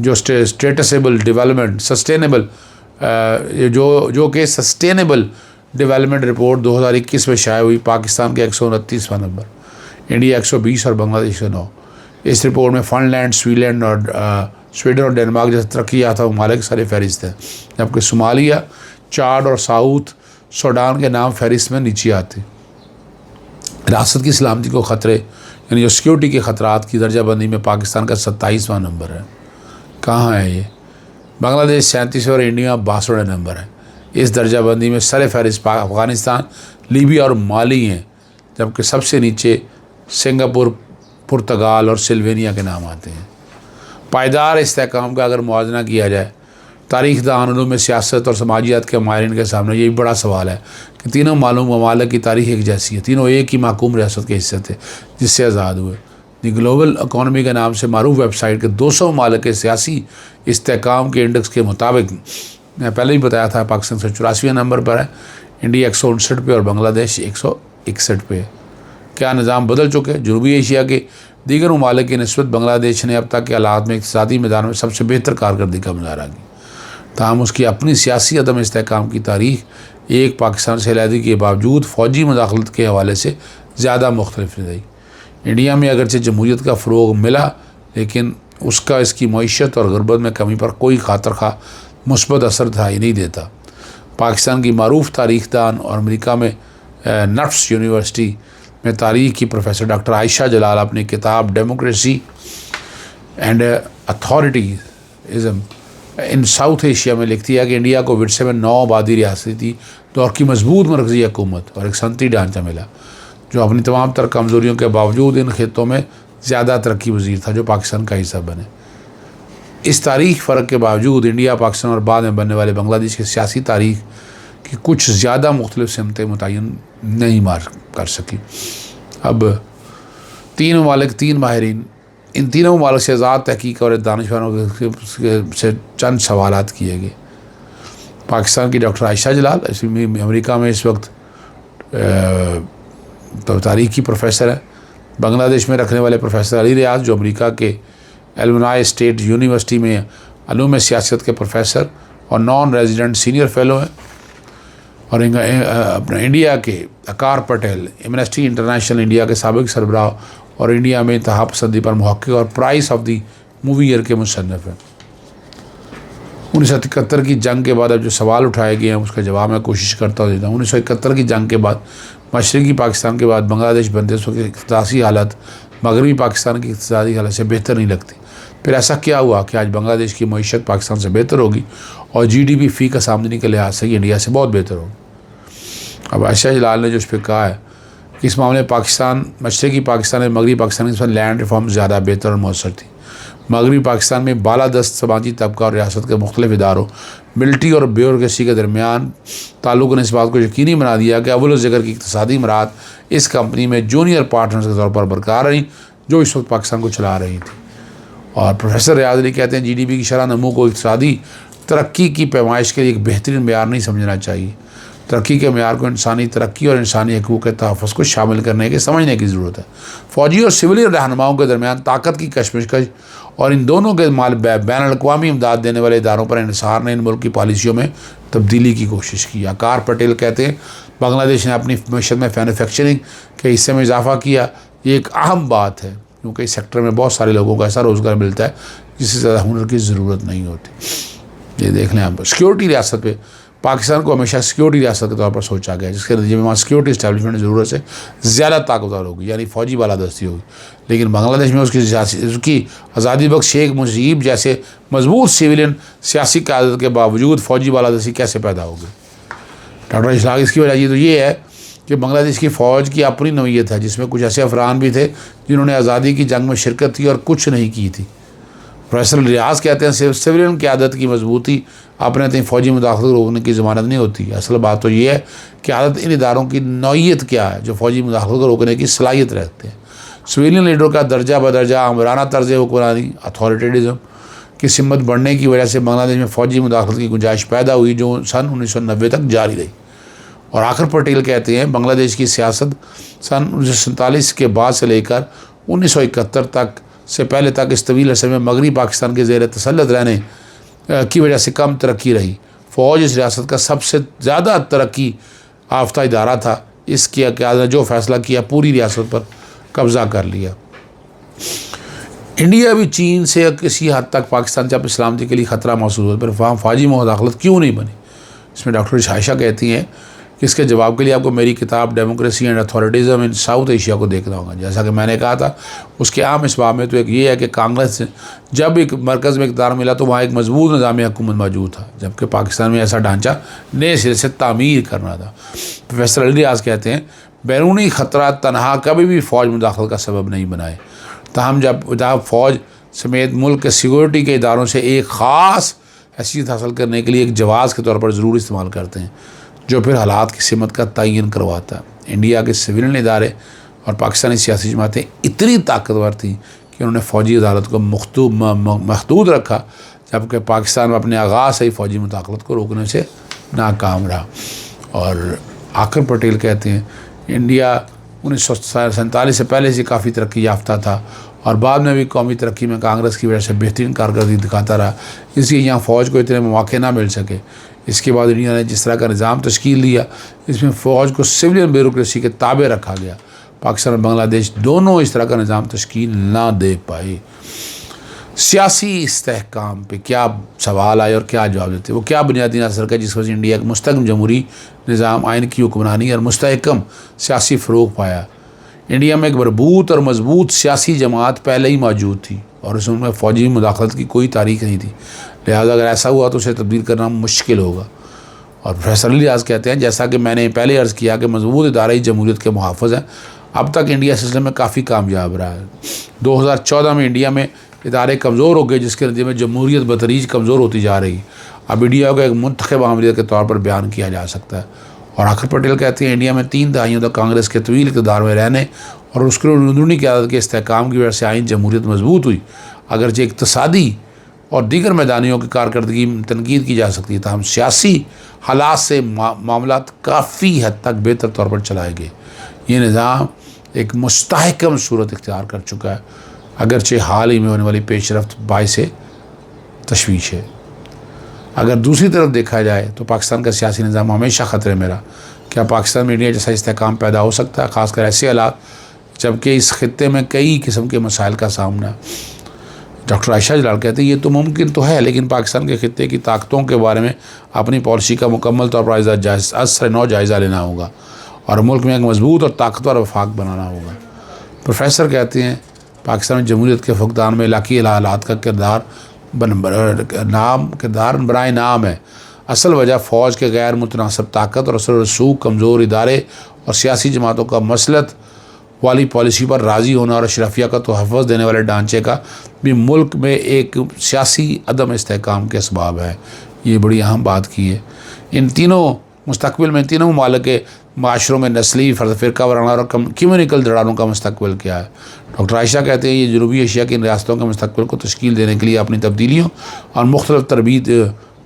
جو اسٹیٹسیبل development sustainable جو کہ سسٹینیبل ڈیولپمنٹ رپورٹ 2021 میں شائع ہوئی، پاکستان کے 129واں نمبر، انڈیا 120 اور بنگلہ دیش 109۔ اس رپورٹ میں فن لینڈ، سویڈن اور ڈنمارک جیسے ترقی یافتہ ممالک سر فہرست ہیں، جبکہ صومالیہ، چاڈ اور ساؤتھ سوڈان کے نام فہرست میں نیچے آتے۔ ریاست کی سلامتی کو خطرے یعنی جو سیکیورٹی کے خطرات کی درجہ بندی میں پاکستان کا 27واں نمبر ہے۔ کہاں ہے یہ؟ بنگلہ دیش 37 اور انڈیا 62 نمبر ہے۔ اس درجہ بندی میں سر فہرست افغانستان، لیبیا اور مالی ہیں، جبکہ سب سے نیچے سنگاپور، پرتگال اور سلوینیا کے نام آتے ہیں۔ پائیدار استحکام کا اگر موازنہ کیا جائے، تاریخ دان، علوم سیاست اور سماجیات کے ماہرین کے سامنے یہ بڑا سوال ہے کہ تینوں معلوم ممالک کی تاریخ ایک جیسی ہے، تینوں ایک ہی محکوم ریاست کے حصے تھے جس سے آزاد ہوئے۔ دی گلوبل اکانومی کے نام سے معروف ویب سائٹ کے 200 ممالک کے سیاسی استحکام کے انڈیکس کے مطابق، میں پہلے ہی بتایا تھا، پاکستان 184ویں نمبر پر ہے، انڈیا 159 پہ اور بنگلہ دیش 161 پہ ہے۔ کیا نظام بدل چکے؟ جنوبی ایشیا کے دیگر ممالک کی نسبت بنگلہ دیش نے اب تک کے حالات میں اقتصادی میدان میں سب سے بہتر کارکردگی کا مظاہرہ کی، تاہم اس کی اپنی سیاسی عدم استحکام کی تاریخ ایک پاکستان سے علیحدگی کے باوجود فوجی مداخلت کے حوالے سے زیادہ مختلف رہی۔ انڈیا میں اگرچہ جمہوریت کا فروغ ملا، لیکن اس کی معیشت اور غربت میں کمی پر کوئی خاطر خواہ مثبت اثر دکھائی نہیں دیتا۔ پاکستان کی معروف تاریخ دان اور امریکہ میں نفٹس یونیورسٹی میں تاریخ کی پروفیسر ڈاکٹر عائشہ جلال اپنی کتاب democracy and authoritarianism in South Asia میں لکھتی ہے کہ انڈیا کو ورثے میں 9 آبادی ریاستی دور کی مضبوط مرکزی حکومت اور ایک صنعتی ڈھانچہ ملا، جو اپنی تمام تر کمزوریوں کے باوجود ان خطوں میں زیادہ ترقی پذیر تھا جو پاکستان کا حصہ بنے۔ اس تاریخ فرق کے باوجود انڈیا، پاکستان اور بعد میں بننے والے بنگلہ دیش کی سیاسی تاریخ کی کچھ زیادہ مختلف سمتیں متعین نہیں کر سکی۔ اب 3 ممالک، 3 ماہرین، ان تینوں ممالک سے آزاد تحقیق اور دانشوروں سے چند سوالات کیے گئے۔ پاکستان کی ڈاکٹر عائشہ جلال امریکہ میں اس وقت تاریخ کی پروفیسر ہے۔ بنگلہ دیش میں رکھنے والے پروفیسر علی ریاض، جو امریکہ کے ایلمنائی اسٹیٹ یونیورسٹی میں علوم سیاست کے پروفیسر اور نان ریزیڈنٹ سینئر فیلو ہیں، اور اپنے انڈیا کے اکار پٹیل، ایمنسٹی انٹرنیشنل انڈیا کے سابق سربراہ اور انڈیا میں انتہا پسندی پر محقق اور prize of the movie year کے مصنف ہیں۔ 1971 کی جنگ کے بعد اب جو سوال اٹھائے گئے ہیں اس کا جواب میں کوشش کرتا دیتا ہوں۔ 1971 کی جنگ کے بعد مشرقی پاکستان کے بعد بنگلہ دیش بنتے اس وقت اقتصادی حالت مغربی پاکستان کی اقتصادی حالت سے بہتر نہیں لگتی۔ پھر ایسا کیا ہوا کہ آج بنگلہ دیش کی معیشت پاکستان سے بہتر ہوگی اور GDP فی کس آمدنی کے لحاظ سے انڈیا سے بہت بہتر ہوگی؟ اب عائشہ جلال نے جو اس پہ کہا ہے کہ اس معاملے پاکستان، مشرقی پاکستان اور مغربی پاکستان میں لینڈ ریفارم زیادہ بہتر اور مؤثر تھی۔ مغربی پاکستان میں بالادست سماجی طبقہ اور ریاست کے مختلف اداروں، ملٹری اور بیوروکریسی کے درمیان تعلق نے اس بات کو یقینی بنا دیا کہ اول ذکر کی اقتصادی مراحل اس کمپنی میں جونیئر پارٹنرز کے طور پر برقرار رہیں جو اس وقت پاکستان کو چلا رہی تھی۔ اور پروفیسر ریاض علی کہتے ہیں GDP کی شرح نمو کو اقتصادی ترقی کی پیمائش کے لیے ایک بہترین معیار نہیں سمجھنا چاہیے۔ ترقی کے معیار کو انسانی ترقی اور انسانی حقوق کے تحفظ کو شامل کرنے کے سمجھنے کی ضرورت ہے۔ فوجی اور سول رہنماؤں کے درمیان طاقت کی کشمکش اور ان دونوں کے بین الاقوامی امداد دینے والے اداروں پر انحصار نے ان ملک کی پالیسیوں میں تبدیلی کی کوشش کی۔ اکار پٹیل کہتے ہیں بنگلہ دیش نے اپنی معیشت میں مینوفیکچرنگ کے حصے میں اضافہ کیا، یہ ایک اہم بات ہے کیونکہ اس سیکٹر میں بہت سارے لوگوں کو ایسا روزگار ملتا ہے جس سے زیادہ ہنر کی ضرورت نہیں ہوتی۔ یہ دیکھ لیں آپ، سیکیورٹی ریاست پہ پاکستان کو ہمیشہ سیکیورٹی ریاست کے طور پر سوچا گیا، جس کے نتیجے میں وہاں سیکیورٹی اسٹیبلشمنٹ کی ضرورت سے زیادہ طاقتور ہوگی، یعنی فوجی بالادستی ہوگی۔ لیکن بنگلہ دیش میں اس کی آزادی بخش شیخ مجیب جیسے مضبوط سویلین سیاسی قیادت کے باوجود فوجی بالادستی کیسے پیدا ہوگی؟ ڈاکٹر اشلاق اس کی وجہ یہ تو یہ ہے کہ بنگلہ دیش کی فوج کی اپنی نوعیت ہے، جس میں کچھ ایسے افراد بھی تھے جنہوں نے آزادی کی جنگ میں شرکت کی اور کچھ نہیں کی تھی۔ پروفیسر ریاض کہتے ہیں سویلین قیادت کی مضبوطی اپنے تئیں فوجی مداخلت کو روکنے کی ضمانت نہیں ہوتی۔ اصل بات تو یہ ہے کہ عادت ان اداروں کی نوعیت کیا ہے جو فوجی مداخلت کو روکنے کی صلاحیت رکھتے ہیں۔ سویلین لیڈروں کا درجہ بدرجہ آمرانہ طرز حکمرانی اتھارٹیزم کی سمت بڑھنے کی وجہ سے بنگلہ دیش میں فوجی مداخلت کی گنجائش پیدا ہوئی جو سن 1990 تک جاری رہی۔ اور آخر پٹیل کہتے ہیں بنگلہ دیش کی سیاست سن 1947 کے بعد سے لے کر 1971 تک سے پہلے تک اس طویل عرصے میں مغربی پاکستان کے زیر تسلط رہنے کی وجہ سے کم ترقی رہی۔ فوج اس ریاست کا سب سے زیادہ ترقی یافتہ ادارہ تھا۔ اس کی قیادت نے جو فیصلہ کیا پوری ریاست پر قبضہ کر لیا۔ انڈیا بھی چین سے کسی حد تک پاکستان سے اپنی سلامتی کے لیے خطرہ محسوس ہوتا ہے، پھر فوجی مداخلت کیوں نہیں بنی؟ اس میں ڈاکٹر عائشہ کہتی ہیں کہ اس کے جواب کے لیے آپ کو میری کتاب democracy and authoritarianism in South Asia کو دیکھنا ہوگا۔ جیسا کہ میں نے کہا تھا، اس کے عام اسباب میں تو ایک یہ ہے کہ کانگریس جب ایک مرکز میں اقتدار ملا تو وہاں ایک مضبوط نظام حکومت موجود تھا، جبکہ پاکستان میں ایسا ڈھانچہ نئے سرے سے تعمیر کرنا تھا۔ پروفیسر علی ریاض کہتے ہیں بیرونی خطرات تنہا کبھی بھی فوج مداخلت کا سبب نہیں بنائے، تاہم جب فوج سمیت ملک کے سیکورٹی کے اداروں سے ایک خاص حیثیت حاصل کرنے کے لیے ایک جواز کے طور پر ضرور استعمال کرتے ہیں، جو پھر حالات کی سمت کا تعین کرواتا ہے۔ انڈیا کے سویلین ادارے اور پاکستانی سیاسی جماعتیں اتنی طاقتور تھیں کہ انہوں نے فوجی عدالت کو محدود رکھا، جبکہ پاکستان میں اپنے آغاز سے ہی فوجی مداخلت کو روکنے سے ناکام رہا۔ اور آخر پٹیل کہتے ہیں انڈیا 1947 سے پہلے سے کافی ترقی یافتہ تھا اور بعد میں بھی قومی ترقی میں کانگریس کی وجہ سے بہترین کارکردگی دکھاتا رہا، اس لیے یہاں فوج کو اتنے مواقع نہ مل سکے۔ اس کے بعد انڈیا نے جس طرح کا نظام تشکیل دیا، اس میں فوج کو سویلین بیوروکریسی کے تابع رکھا گیا۔ پاکستان اور بنگلہ دیش دونوں اس طرح کا نظام تشکیل نہ دے پائے۔ سیاسی استحکام پہ کیا سوال آئے اور کیا جواب دیتے؟ وہ کیا بنیادی اثر کا جس وجہ سے انڈیا کا مستحکم جمہوری نظام، آئین کی حکمرانی اور مستحکم سیاسی فروغ پایا؟ انڈیا میں ایک مربوط اور مضبوط سیاسی جماعت پہلے ہی موجود تھی اور اس میں فوجی مداخلت کی کوئی تاریخ نہیں تھی، لہٰذا اگر ایسا ہوا تو اسے تبدیل کرنا مشکل ہوگا۔ اور پروفیسر علی ریاض کہتے ہیں جیسا کہ میں نے پہلے عرض کیا کہ مضبوط ادارے جمہوریت کے محافظ ہیں، اب تک انڈیا سلسلے میں کافی کامیاب رہا ہے۔ 2014 میں انڈیا میں ادارے کمزور ہو گئے، جس کے نتیجے میں جمہوریت بتدریج کمزور ہوتی جا رہی ہے۔ اب انڈیا کو ایک منتخب عملیت کے طور پر بیان کیا جا سکتا ہے۔ اور آخر پٹیل کہتے ہیں انڈیا میں 3 دہائیوں تک کانگریس کے طویل اقتدار میں رہنے اور اس کے اندرونی قیادت کے استحکام کی وجہ سے آئین جمہوریت مضبوط ہوئی، اگرچہ اقتصادی اور دیگر میدانیوں کی کارکردگی تنقید کی جا سکتی ہے، تاہم سیاسی حالات سے معاملات کافی حد تک بہتر طور پر چلائے گئے۔ یہ نظام ایک مستحکم صورت اختیار کر چکا ہے، اگرچہ حال ہی میں ہونے والی پیش رفت باعث تشویش ہے۔ اگر دوسری طرف دیکھا جائے تو پاکستان کا سیاسی نظام ہمیشہ خطرے میں رہا۔ کیا پاکستان میں انڈیا جیسا استحکام پیدا ہو سکتا ہے، خاص کر ایسے حالات جبکہ اس خطے میں کئی قسم کے مسائل کا سامنا؟ ڈاکٹر عائشہ جلال کہتے ہیں یہ تو ممکن تو ہے، لیکن پاکستان کے خطے کی طاقتوں کے بارے میں اپنی پالیسی کا مکمل طور پر از نو جائزہ لینا ہوگا اور ملک میں ایک مضبوط اور طاقتور وفاق بنانا ہوگا۔ پروفیسر کہتے ہیں پاکستان میں جمہوریت کے فقدان میں علاقائی حالات کا کردار برائے نام ہے۔ اصل وجہ فوج کے غیر متناسب طاقت اور اثر و رسوخ، کمزور ادارے اور سیاسی جماعتوں کا مسلط والی پالیسی پر راضی ہونا اور اشرافیہ کا تحفظ دینے والے ڈھانچے کا بھی ملک میں ایک سیاسی عدم استحکام کے اسباب ہے۔ یہ بڑی اہم بات کی ہے۔ ان تینوں مستقبل میں تینوں ممالک کے معاشروں میں نسلی فرقہ وارانہ اور کمیونیکل دڑاروں کا مستقبل کیا ہے؟ ڈاکٹر عائشہ کہتے ہیں یہ جنوبی ایشیا کی ان ریاستوں کے مستقبل کو تشکیل دینے کے لیے اپنی تبدیلیوں اور مختلف تربیت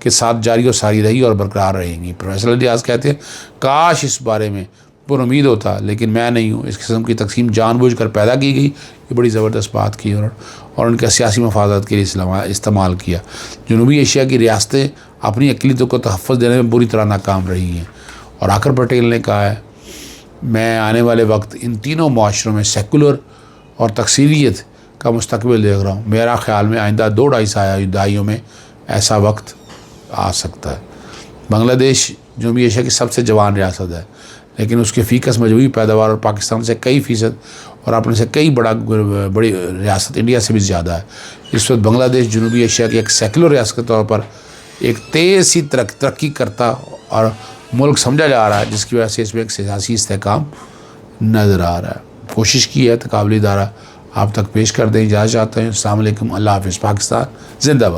کے ساتھ جاری و ساری رہی اور برقرار رہیں گی۔ پروفیسر علی ریاض کہتے ہیں کاش اس بارے میں پر امید ہوتا، لیکن میں نہیں ہوں۔ اس قسم کی تقسیم جان بوجھ کر پیدا کی گئی، یہ بڑی زبردست بات کی اور ان کا سیاسی مفادات کے لیے استعمال کیا۔ جنوبی ایشیا کی ریاستیں اپنی اقلیتوں کو تحفظ دینے میں بری طرح ناکام رہی ہیں۔ اور آخر پٹیل نے کہا ہے میں آنے والے وقت ان تینوں معاشروں میں سیکولر اور تکثیریت کا مستقبل دیکھ رہا ہوں۔ میرا خیال میں آئندہ 2-2.5 دہائیوں میں ایسا وقت آ سکتا ہے۔ بنگلہ دیش جنوبی ایشیا کی سب سے جوان ریاست ہے، لیکن اس کے فیکس مجموعی پیداوار اور پاکستان سے کئی فیصد اور اپنے سے کئی بڑی ریاست انڈیا سے بھی زیادہ ہے۔ اس وقت بنگلہ دیش جنوبی ایشیا کی ایک سیکولر ریاست کے طور پر ایک تیز سی ترقی کرتا اور ملک سمجھا جا رہا ہے، جس کی وجہ سے اس میں ایک سیاسی استحکام نظر آ رہا ہے۔ کوشش کی ہے تقابلی ادارہ آپ تک پیش کر دیں۔ اجازت چاہتے ہیں۔ السلام علیکم، اللہ حافظ، پاکستان زندہ باد۔